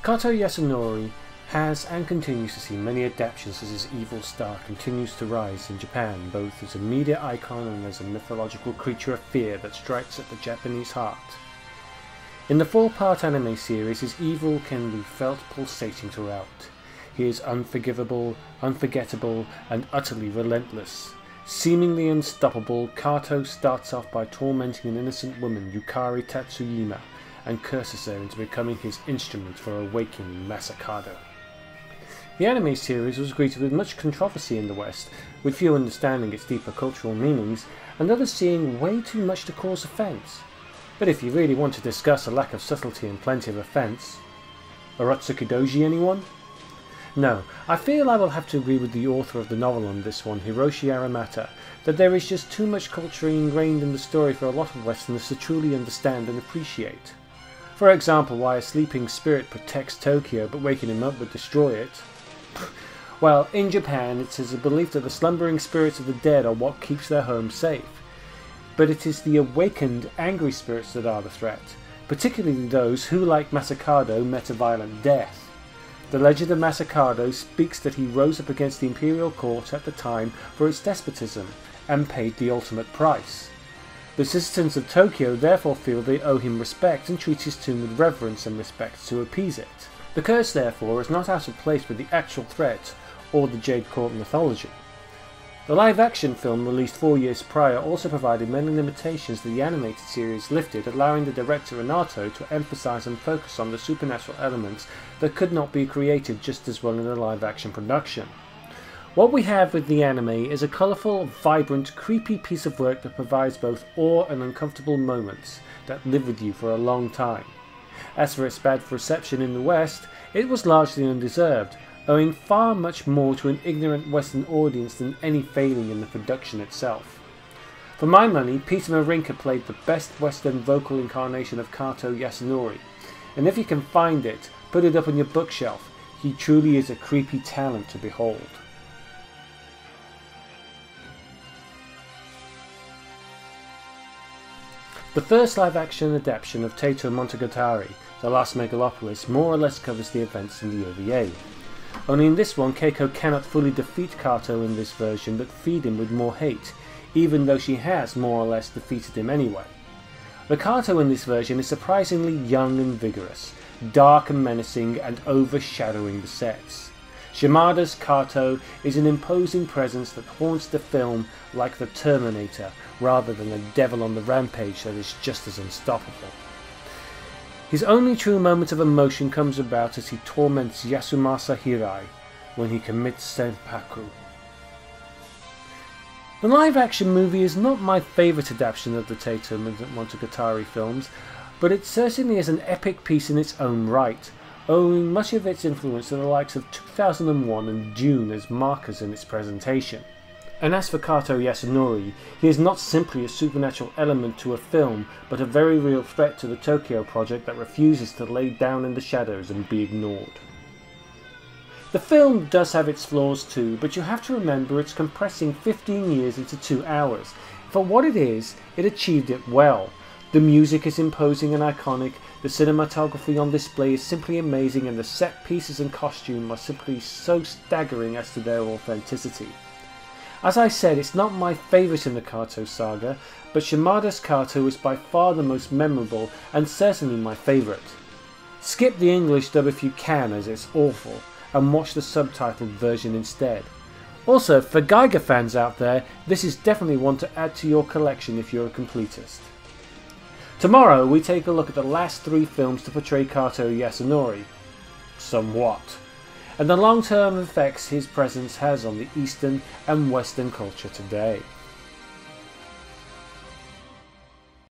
Kato Yasonori has and continues to see many adaptations as his evil star continues to rise in Japan, both as a media icon and as a mythological creature of fear that strikes at the Japanese heart. In the 4-part anime series, his evil can be felt pulsating throughout. He is unforgivable, unforgettable, and utterly relentless. Seemingly unstoppable, Kato starts off by tormenting an innocent woman, Yukari Tatsuyima, and curses her into becoming his instrument for awakening Masakado. The anime series was greeted with much controversy in the West, with few understanding its deeper cultural meanings, and others seeing way too much to cause offence. But if you really want to discuss a lack of subtlety and plenty of offence... Arotsuki Doji, anyone? No, I feel I will have to agree with the author of the novel on this one, Hiroshi Aramata, that there is just too much culture ingrained in the story for a lot of Westerners to truly understand and appreciate. For example, why a sleeping spirit protects Tokyo but waking him up would destroy it. Well, in Japan it is a belief that the slumbering spirits of the dead are what keeps their home safe. But it is the awakened, angry spirits that are the threat, particularly those who, like Masakado, met a violent death. The legend of Masakado speaks that he rose up against the imperial court at the time for its despotism, and paid the ultimate price. The citizens of Tokyo therefore feel they owe him respect and treat his tomb with reverence and respect to appease it. The curse therefore is not out of place with the actual threat or the Jade Court mythology. The live-action film released 4 years prior also provided many limitations that the animated series lifted, allowing the director Renato to emphasize and focus on the supernatural elements that could not be created just as well in a live-action production. What we have with the anime is a colourful, vibrant, creepy piece of work that provides both awe and uncomfortable moments that live with you for a long time. As for its bad reception in the West, it was largely undeserved, owing far much more to an ignorant Western audience than any failing in the production itself. For my money, Peter Marinka played the best Western vocal incarnation of Kato Yasonori, and if you can find it, put it up on your bookshelf. He truly is a creepy talent to behold. The first live-action adaptation of Taito Monogatari, The Last Megalopolis, more or less covers the events in the OVA. Only in this one, Keiko cannot fully defeat Kato in this version, but feed him with more hate, even though she has more or less defeated him anyway. The Kato in this version is surprisingly young and vigorous, dark and menacing, and overshadowing the sets. Shimada's Kato is an imposing presence that haunts the film like the Terminator, rather than a devil on the rampage that is just as unstoppable. His only true moment of emotion comes about as he torments Yasumasa Hirai when he commits senpaku. The live-action movie is not my favourite adaptation of the Taito Monogatari films, but it certainly is an epic piece in its own right, owing much of its influence to the likes of 2001 and Dune as markers in its presentation. And as for Kato Yasonori, he is not simply a supernatural element to a film, but a very real threat to the Tokyo project that refuses to lay down in the shadows and be ignored. The film does have its flaws too, but you have to remember it's compressing 15 years into 2 hours. For what it is, it achieved it well. The music is imposing and iconic, the cinematography on display is simply amazing, and the set pieces and costume are simply so staggering as to their authenticity. As I said, it's not my favourite in the Kato saga, but Shimada's Kato is by far the most memorable and certainly my favourite. Skip the English dub if you can, as it's awful, and watch the subtitled version instead. Also, for Geiger fans out there, this is definitely one to add to your collection if you're a completist. Tomorrow we take a look at the last 3 films to portray Kato Yasonori, somewhat, and the long-term effects his presence has on the Eastern and Western culture today.